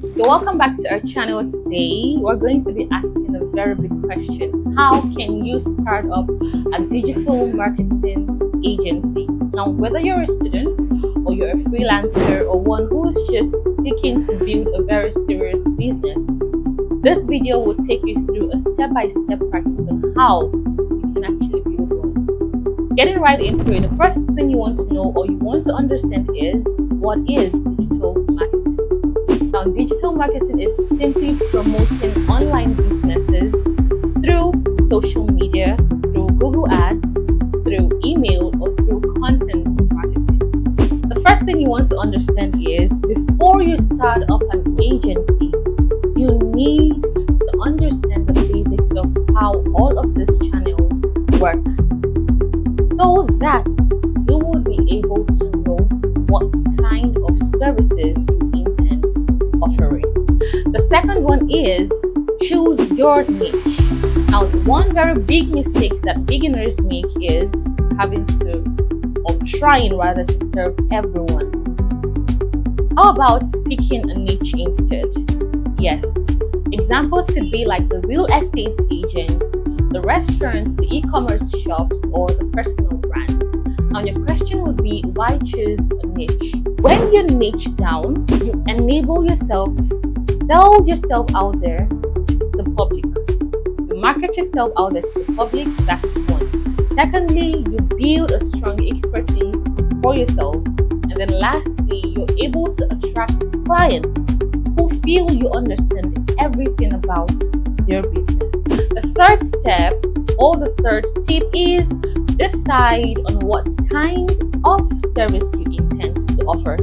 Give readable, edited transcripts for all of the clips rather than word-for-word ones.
So welcome back to our channel. Today we're going to be asking a very big question: how can you start up a digital marketing agency? Now, whether you're a student or you're a freelancer or one who's just seeking to build a very serious business, this video will take you through a step-by-step practice on how you can actually build one. Getting right into it, the first thing you want to know or you want to understand is, what is digital marketing? Now, digital marketing is simply promoting online businesses through social media, through Google Ads, through email, or through content marketing. The first thing you want to understand is, before you start up an agency, you need to understand the basics of how all of these channels work, so that you will be able to know what kind of services you intend offering. The second one is, choose your niche. Now, one very big mistake that beginners make is trying rather to serve everyone. How about picking a niche instead? Yes, examples could be like the real estate agents, the restaurants, the e-commerce shops, or the personal brands. Now, your question would be, why choose a niche? When you niche down, you enable yourself, sell yourself out there to the public. You market yourself out there to the public, that's one. Secondly, you build a strong expertise for yourself. And then lastly, you're able to attract clients who feel you understand everything about their business. The third step, or the third tip, is decide on what kind of service you intend to offer.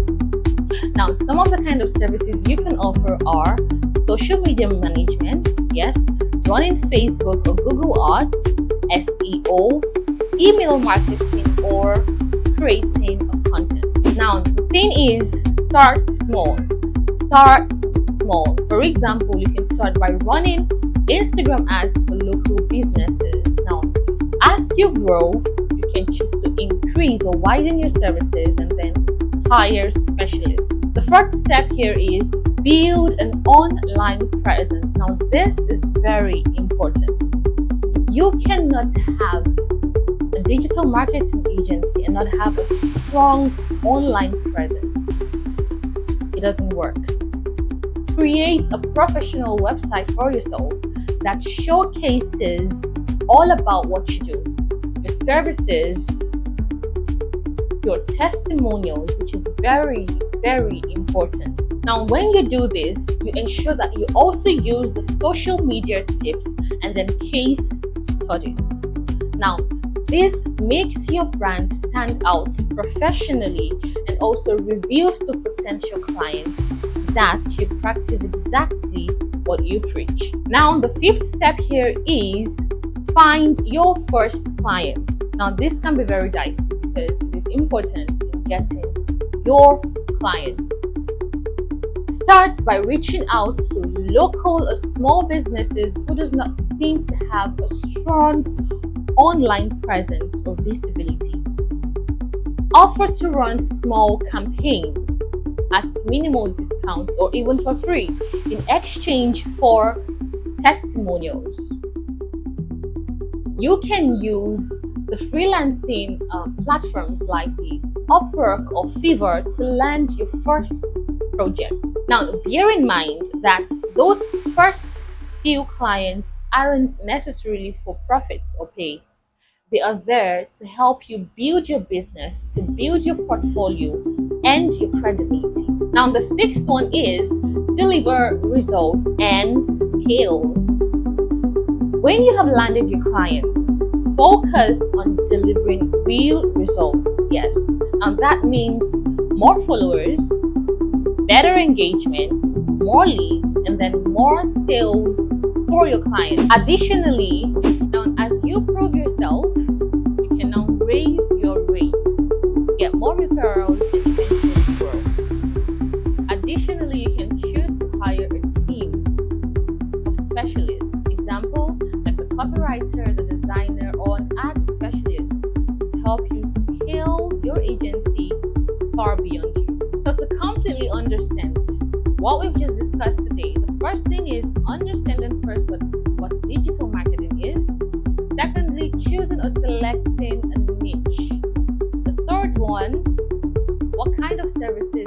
Now, some of the kind of services you can offer are social media management, yes, running Facebook or Google Ads, SEO, email marketing, or creating content. Now, the thing is, start small. Start small. For example, you can start by running Instagram ads for local businesses. Now, as you grow, you can choose to increase or widen your services and then hire specialists. The first step here is build an online presence. Now, this is very important. You cannot have a digital marketing agency and not have a strong online presence. It doesn't work. Create a professional website for yourself that showcases all about what you do, your services, your testimonials, which is very, very important. Now, when you do this, you ensure that you also use the social media tips and then case studies. Now, this makes your brand stand out professionally and also reveals to potential clients that you practice exactly what you preach. Now, the fifth step here is find your first clients. Now, this can be very dicey because it is important in getting your clients. Start by reaching out to local or small businesses who does not seem to have a strong online presence or visibility. Offer to run small campaigns at minimal discounts or even for free in exchange for testimonials. You can use the freelancing platforms like the Upwork or Fiverr to land your first projects. Now, bear in mind that those first few clients aren't necessarily for profit or pay. They are there to help you build your business, to build your portfolio and your credibility. Now, the sixth one is deliver results and scale. When you have landed your clients, focus on delivering real results. Yes, and that means more followers, better engagement, more leads, and then more sales for your clients. Additionally, now as you prove yourself, you can now raise your rates, get more referrals, and eventually grow. Additionally, you can choose to hire a team of specialists. Example, like the copywriter, the designer, or an ad specialist to help you scale your agency far beyond you. So to completely understand what we've just discussed discuss today. The first thing is understanding first what digital marketing is. Secondly, choosing or selecting a niche. The third one, what kind of services